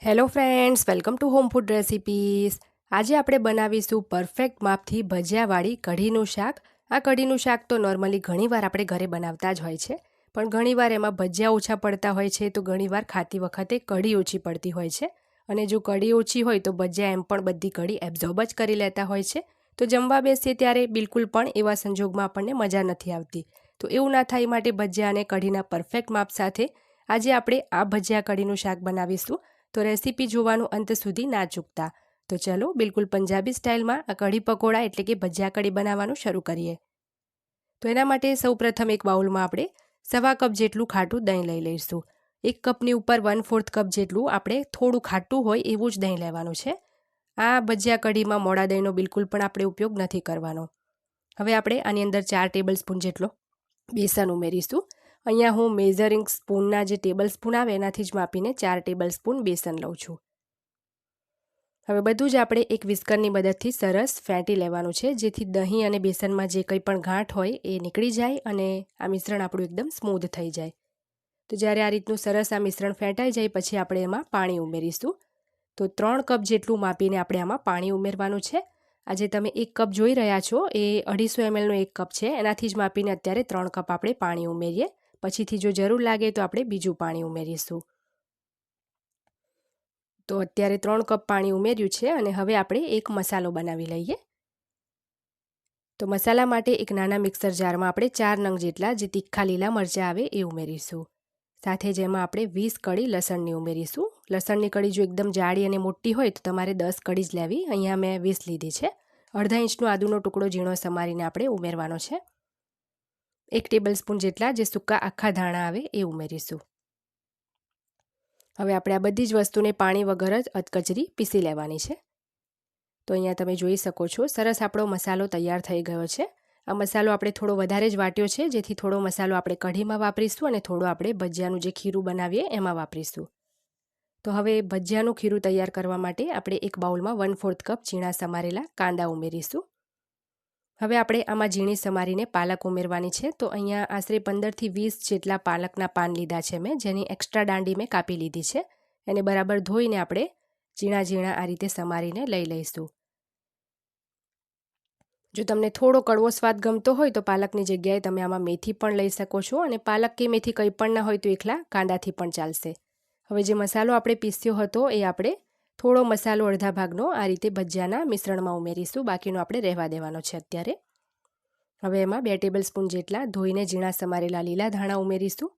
Hello friends, welcome to home food recipes. આજે આપણે બનાવીશું પરફેક્ટ માપથી ભજીયાવાળી કઢીનું શાક. આ કઢીનું શાક તો નોર્મલી ઘણીવાર આપણે ઘરે બનાવતા જ હોય છે, પણ ઘણીવાર એમાં ભજીયા ઓછા પડતા હોય છે, તો ઘણીવાર ખાતી વખતે કઢી ઓછી પડતી હોય છે. અને જો કઢી ઓછી હોય તો ભજીયા એમ પણ બધી કઢી એબ્ઝોર્બ જ કરી લેતા હોય છે. તો જમવા બેસીએ ત્યારે બિલકુલ પણ એવા સંજોગમાં આપણને મજા નથી આવતી. તો એવું ના થાય માટે ભજીયા અને કઢીના પરફેક્ટ માપ સાથે આજે આપણે આ ભજીયા કઢીનું શાક બનાવીશું. તો રેસીપી જોવાનું અંત સુધી ના ચૂકતા. તો ચલો બિલકુલ પંજાબી સ્ટાઇલમાં આ કઢી પકોડા એટલે કે ભજીયા કઢી બનાવવાનું શરૂ કરીએ. તો એના માટે સૌપ્રથમ એક બાઉલમાં આપણે 1/4 કપ જેટલું ખાટું દહીં લઈ લઈશું. 1 કપની ઉપર 1/4 કપ જેટલું આપણે થોડું ખાટું હોય એવું જ દહીં લેવાનું છે. આ ભજીયા કઢીમાં મોડા દહીંનો બિલકુલ પણ આપણે ઉપયોગ નથી કરવાનો. હવે આપણે આની અંદર 4 ટેબલ સ્પૂન જેટલો બેસન ઉમેરીશું. અહીંયા હું મેઝરિંગ સ્પૂનના જે ટેબલ સ્પૂન આવે એનાથી જ માપીને 4 ટેબલ સ્પૂન બેસન લઉં છું. હવે બધું જ આપણે એક વિસ્કરની મદદથી સરસ ફેંટી લેવાનું છે, જેથી દહીં અને બેસનમાં જે કંઈ પણ ગાંઠ હોય એ નીકળી જાય અને આ મિશ્રણ આપણું એકદમ સ્મૂધ થઈ જાય. તો જ્યારે આ રીતનું સરસ આ મિશ્રણ ફેંટાઈ જાય પછી આપણે એમાં પાણી ઉમેરીશું. તો 3 કપ જેટલું માપીને આપણે આમાં પાણી ઉમેરવાનું છે. આજે તમે 1 કપ જોઈ રહ્યા છો એ 250 mlનો 1 કપ છે, એનાથી જ માપીને અત્યારે 3 કપ આપણે પાણી ઉમેરીએ. પછીથી જો જરૂર લાગે તો આપણે બીજું પાણી ઉમેરીશું. તો અત્યારે 3 કપ પાણી ઉમેર્યું છે અને હવે આપણે એક મસાલો બનાવી લઈએ. તો મસાલા માટે એક નાના મિક્સર જારમાં આપણે 4 નંગ જેટલા જે તીખા લીલા મરચાં આવે એ ઉમેરીશું. સાથે જ એમાં આપણે 20 કળી લસણની ઉમેરીશું. લસણની કળી જો એકદમ જાડી અને મોટી હોય તો તમારે 10 કળી જ લેવી. અહીંયા મેં 20 લીધી છે. અડધા ઇંચનો આદુનો ટુકડો ઝીણો સમારીને આપણે ઉમેરવાનો છે. 1 ટેબલ સ્પૂન જેટલા જે સૂકા આખા ધાણા આવે એ ઉમેરીશું. હવે આપણે આ બધી જ વસ્તુને પાણી વગર જ અધકચરી પીસી લેવાની છે. તો અહીંયા તમે જોઈ શકો છો સરસ આપણો મસાલો તૈયાર થઈ ગયો છે. આ મસાલો આપણે થોડો વધારે જ વાટ્યો છે, જેથી થોડો મસાલો આપણે કઢીમાં વાપરીશું અને થોડો આપણે ભજીયાનું જે ખીરું બનાવીએ એમાં વાપરીશું. તો હવે ભજીયાનું ખીરું તૈયાર કરવા માટે આપણે એક બાઉલમાં 1/4 કપ ઝીણા સમારેલા કાંદા ઉમેરીશું. હવે આપણે આમાં ઝીણી સમારીને પાલક ઉમેરવાની છે. તો અહીંયા આશરે 15થી 20 જેટલા પાલકના પાન લીધા છે મેં, જેની એક્સ્ટ્રા દાંડી મેં કાપી લીધી છે. એને બરાબર ધોઈને આપણે ઝીણા ઝીણા આ રીતે સમારીને લઈ લઈશું. જો તમને થોડો કડવો સ્વાદ ગમતો હોય તો પાલકની જગ્યાએ તમે આમાં મેથી પણ લઈ શકો છો, અને પાલક કે મેથી કંઈ પણ ના હોય તો એકલા કાંદાથી પણ ચાલશે. હવે જે મસાલો આપણે પીસ્યો હતો એ આપણે થોડો મસાલો અડધા ભાગનો આ રીતે ભજીયાના મિશ્રણમાં ઉમેરીશું. બાકીનો આપણે રહેવા દેવાનો છે અત્યારે. હવે એમાં 2 ટેબલ સ્પૂન જેટલા ધોઈને ઝીણા સમારેલા લીલા ધાણા ઉમેરીશું.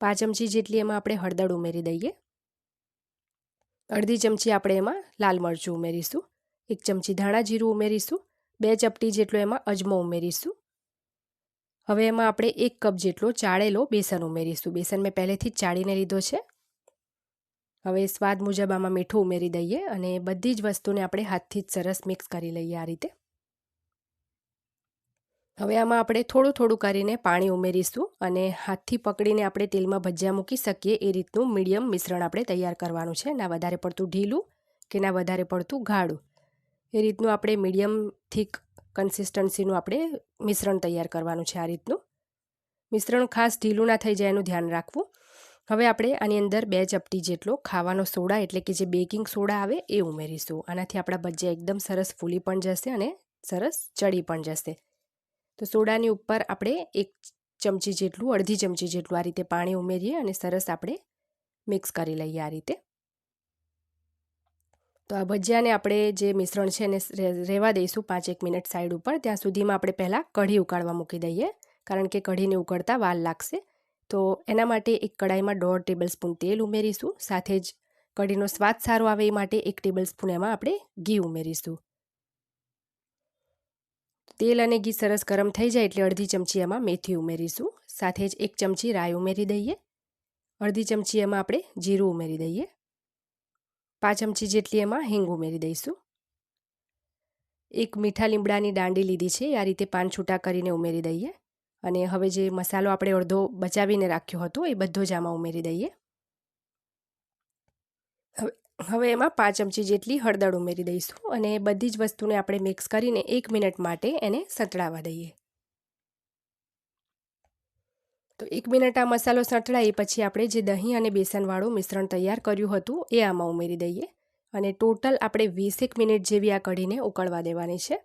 5 ચમચી જેટલી એમાં આપણે હળદર ઉમેરી દઈએ. અડધી ચમચી આપણે એમાં લાલ મરચું ઉમેરીશું. 1 ચમચી ધાણા જીરું ઉમેરીશું. 2 ચપટી જેટલો એમાં અજમો ઉમેરીશું. હવે એમાં આપણે 1 કપ જેટલો ચાળેલો બેસન ઉમેરીશું. બેસન મેં પહેલેથી જ ચાળીને લીધો છે. હવે સ્વાદ મુજબ આમાં મીઠું ઉમેરી દઈએ અને બધી જ વસ્તુને આપણે હાથથી જ સરસ મિક્સ કરી લઈએ આ રીતે. હવે આમાં આપણે થોડું થોડું કરીને પાણી ઉમેરીશું અને હાથથી પકડીને આપણે તેલમાં ભજીયા મૂકી શકીએ એ રીતનું મીડિયમ મિશ્રણ આપણે તૈયાર કરવાનું છે. ના વધારે પડતું ઢીલું કે ના વધારે પડતું ગાઢું. એ રીતનું આપણે મીડિયમ થીક કન્સિસ્ટન્સીનું આપણે મિશ્રણ તૈયાર કરવાનું છે. આ રીતનું મિશ્રણ ખાસ ઢીલું ના થઈ જાય એનું ધ્યાન રાખવું. હવે આપણે આની અંદર 2 ચપટી જેટલો ખાવાનો સોડા એટલે કે જે બેકિંગ સોડા આવે એ ઉમેરીશું. આનાથી આપણા ભજીયા એકદમ સરસ ફૂલી પણ જશે અને સરસ ચડી પણ જશે. તો સોડાની ઉપર આપણે 1 ચમચી જેટલું, અડધી ચમચી જેટલું આ રીતે પાણી ઉમેરીએ અને સરસ આપણે મિક્સ કરી લઈએ આ રીતે. તો આ ભજીયાને આપણે જે મિશ્રણ છે એને રહેવા દઈશું 5-1 મિનિટ સાઈડ ઉપર. ત્યાં સુધીમાં આપણે પહેલાં કઢી ઉકાળવા મૂકી દઈએ, કારણ કે કઢીને ઉકળતા વાર લાગશે. તો એના માટે એક કડાઈમાં 1.5 ટેબલ સ્પૂન તેલ ઉમેરીશું. સાથે જ કઢીનો સ્વાદ સારો આવે એ માટે 1 ટેબલ સ્પૂન એમાં આપણે ઘી ઉમેરીશું. તેલ અને ઘી સરસ ગરમ થઈ જાય એટલે અડધી ચમચી એમાં મેથી ઉમેરીશું. સાથે જ 1 ચમચી રાઈ ઉમેરી દઈએ. અડધી ચમચી એમાં આપણે જીરું ઉમેરી દઈએ. 5 ચમચી જેટલી એમાં હિંગ ઉમેરી દઈશું. 1 મીઠા લીમડાની દાંડી લીધી છે, આ રીતે પાન છૂટા કરીને ઉમેરી દઈએ. અને હવે જે મસાલો આપણે અડધો બચાવીને રાખ્યો હતો એ બધો જ આમાં ઉમેરી દઈએ. હવે એમાં 5 ચમચી જેટલી હળદર ઉમેરી દઈશું અને બધી જ વસ્તુને આપણે મિક્સ કરીને 1 મિનિટ માટે એને સતળાવા દઈએ. તો 1 મિનિટ આ મસાલો સતળાય પછી આપણે જે દહીં અને બેસનવાળું મિશ્રણ તૈયાર કર્યું હતું એ આમાં ઉમેરી દઈએ અને ટોટલ આપણે 20 મિનિટ જેવી આ કઢીને ઉકળવા દેવાની છે,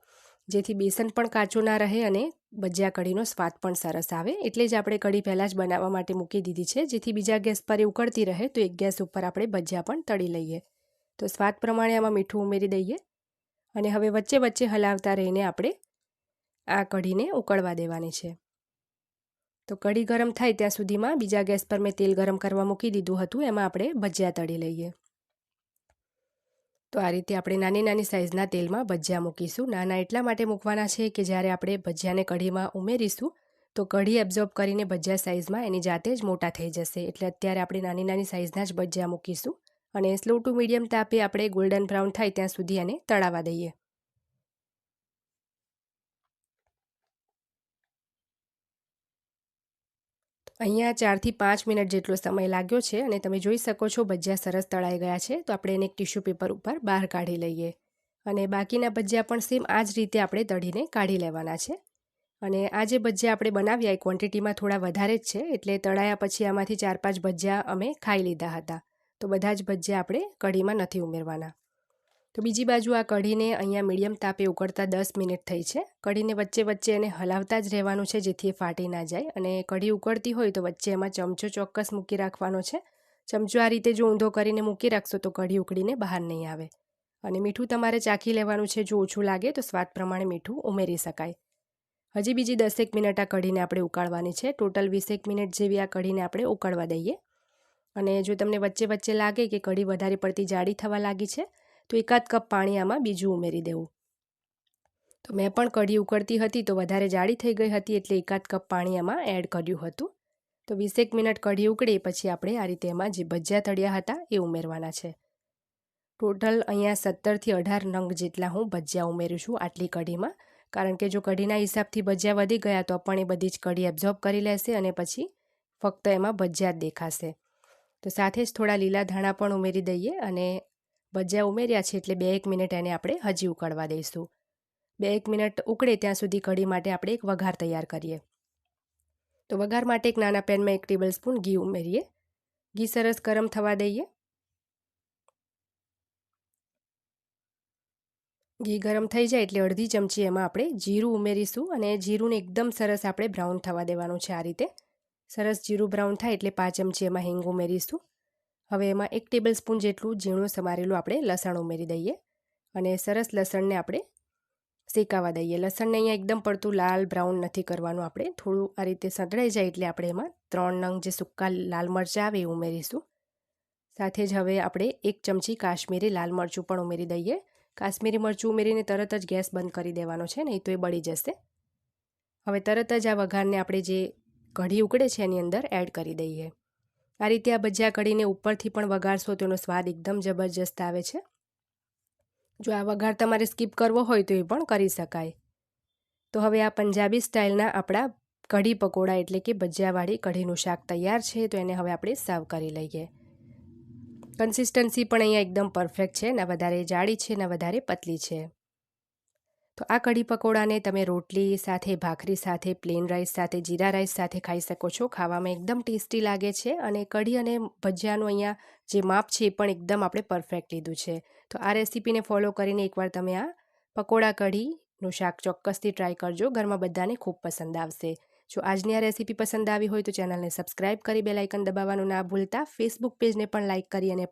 જેથી બેસન પણ કાચું ના રહે અને ભજીયા કઢીનો સ્વાદ પણ સરસ આવે. એટલે જ આપણે કઢી પહેલાં જ બનાવવા માટે મૂકી દીધી છે, જેથી બીજા ગેસ પર એ ઉકળતી રહે તો એક ગેસ ઉપર આપણે ભજીયા પણ તળી લઈએ. તો સ્વાદ પ્રમાણે આમાં મીઠું ઉમેરી દઈએ અને હવે વચ્ચે વચ્ચે હલાવતા રહીને આપણે આ કઢીને ઉકળવા દેવાની છે. તો કઢી ગરમ થાય ત્યાં સુધીમાં બીજા ગેસ પર મેં તેલ ગરમ કરવા મૂકી દીધું હતું, એમાં આપણે ભજીયા તળી લઈએ. તો આ રીતે આપણે નાની નાની સાઇઝના તેલમાં ભજીયા મૂકીશું. નાના એટલા માટે મૂકવાના છે કે જ્યારે આપણે ભજીયાને કઢીમાં ઉમેરીશું તો કઢી એબ્ઝોર્બ કરીને ભજીયા સાઇઝમાં એની જાતે જ મોટા થઈ જશે. એટલે અત્યારે આપણે નાની નાની સાઇઝના જ ભજીયા મૂકીશું અને સ્લો ટુ મીડિયમ તાપે આપણે ગોલ્ડન બ્રાઉન થાય ત્યાં સુધી એને તળાવવા દઈએ. અહીંયા 4 થી 5 મિનિટ જેટલો સમય લાગ્યો છે અને તમે જોઈ શકો છો ભજીયા સરસ તળાઈ ગયા છે. તો આપણે એને એક ટિશ્યુ પેપર ઉપર બહાર કાઢી લઈએ અને બાકીના ભજીયા પણ સેમ આ જ રીતે આપણે તળીને કાઢી લેવાના છે. અને આ જે ભજીયા આપણે બનાવ્યા એ ક્વોન્ટિટીમાં થોડા વધારે જ છે, એટલે તળાયા પછી આમાંથી 4-5 ભજીયા અમે ખાઈ લીધા હતા. તો બધા જ ભજીયા આપણે કઢીમાં નથી ઉમેરવાના. તો બીજી બાજુ આ કઢીને અહીંયા મીડિયમ તાપે ઉકળતા 10 મિનિટ થઈ છે. કઢીને વચ્ચે વચ્ચે એને હલાવતા જ રહેવાનું છે, જેથી એ ફાટી ના જાય. અને કઢી ઉકળતી હોય તો વચ્ચે એમાં ચમચો ચોક્કસ મૂકી રાખવાનો છે. ચમચો આ રીતે જો ઊંધો કરીને મૂકી રાખશો તો કઢી ઉકળીને બહાર નહીં આવે. અને મીઠું તમારે ચાખી લેવાનું છે, જો ઓછું લાગે તો સ્વાદ પ્રમાણે મીઠું ઉમેરી શકાય. હજી બીજી 10 મિનિટ આ કઢીને આપણે ઉકાળવાની છે. ટોટલ 20 મિનિટ જેવી આ કઢીને આપણે ઉકળવા દઈએ. અને જો તમને વચ્ચે વચ્ચે લાગે કે કઢી વધારે પડતી જાડી થવા લાગી છે તો 1 કપ પાણી આમાં બીજું ઉમેરી દેવું. તો મેં પણ કઢી ઉકળતી હતી તો વધારે જાડી થઈ ગઈ હતી, એટલે 1 કપ પાણી આમાં એડ કર્યું હતું. તો 20 મિનિટ કઢી ઉકળે પછી આપણે આ રીતે એમાં જે ભજીયા તળ્યા હતા એ ઉમેરવાના છે. ટોટલ અહીંયા 17 થી 18 નંગ જેટલા હું ભજીયા ઉમેરું છું આટલી કઢીમાં, કારણ કે જો કઢીના હિસાબથી ભજીયા વધી ગયા તો પણ એ બધી જ કઢી એબ્ઝોર્બ કરી લેશે અને પછી ફક્ત એમાં ભજીયા જ દેખાશે. તો સાથે જ થોડા લીલા ધાણા પણ ઉમેરી દઈએ અને ભજીયા ઉમેર્યા છે એટલે 2-1 મિનિટ એને આપણે હજી ઉકળવા દઈશું. 2-1 મિનિટ ઉકળે ત્યાં સુધી કઢી માટે આપણે એક વઘાર તૈયાર કરીએ. તો વઘાર માટે એક નાના પેનમાં 1 ટેબલ સ્પૂન ઘી ઉમેરીએ. ઘી સરસ ગરમ થવા દઈએ. ઘી ગરમ થઈ જાય એટલે અડધી ચમચી એમાં આપણે જીરું ઉમેરીશું અને જીરુંને એકદમ સરસ આપણે બ્રાઉન થવા દેવાનું છે. આ રીતે સરસ જીરું બ્રાઉન થાય એટલે 5 ચમચી એમાં હિંગ ઉમેરીશું. હવે એમાં 1 ટેબલ સ્પૂન જેટલું ઝીણું સમારેલું આપણે લસણ ઉમેરી દઈએ અને સરસ લસણને આપણે શેકાવા દઈએ. લસણને અહીંયા એકદમ પડતું લાલ બ્રાઉન નથી કરવાનું આપણે, થોડું આ રીતે સતળાઈ જાય એટલે આપણે એમાં 3 નંગ જે સૂકા લાલ મરચાં આવે એ ઉમેરીશું. સાથે જ હવે આપણે 1 ચમચી કાશ્મીરી લાલ મરચું પણ ઉમેરી દઈએ. કાશ્મીરી મરચું ઉમેરીને તરત જ ગેસ બંધ કરી દેવાનો છે, નહીં તો એ બળી જશે. હવે તરત જ આ વઘારને આપણે જે કઢી ઉકળે છે એની અંદર એડ કરી દઈએ. આ રીતે આ ભજીયા કઢીને ઉપરથી પણ વઘારશો તો એનો સ્વાદ એકદમ જબરજસ્ત આવે છે. જો આ વઘાર તમારે સ્કીપ કરવો હોય તો એ પણ કરી શકાય. તો હવે આ પંજાબી સ્ટાઇલના આપણા કઢી પકોડા એટલે કે ભજીયાવાળી કઢીનું શાક તૈયાર છે. તો એને હવે આપણે સર્વ કરી લઈએ. કન્સિસ્ટન્સી પણ અહીંયા એકદમ પરફેક્ટ છે, ના વધારે જાડી છે ના વધારે પતલી છે. તો આ કઢી પકોડાને તમે રોટલી સાથે, ભાખરી સાથે, પ્લેન રાઈસ સાથે, જીરા રાઈસ સાથે ખાઈ શકો છો. ખાવામાં એકદમ ટેસ્ટી લાગે છે અને કઢી અને ભજીયાનું અહીંયા જે માપ છે એ પણ એકદમ આપણે પરફેક્ટ લીધું છે. તો આ રેસીપીને ફોલો કરીને એકવાર તમે આ પકોડા કઢીનું શાક ચોક્કસથી ટ્રાય કરજો. ઘરમાં બધાને ખૂબ પસંદ આવશે. જો આજની આ રેસીપી પસંદ આવી હોય તો ચેનલને સબસ્ક્રાઇબ કરી બેલ આઇકન દબાવવાનું ના ભૂલતા. ફેસબુક પેજને પણ લાઇક કરી અને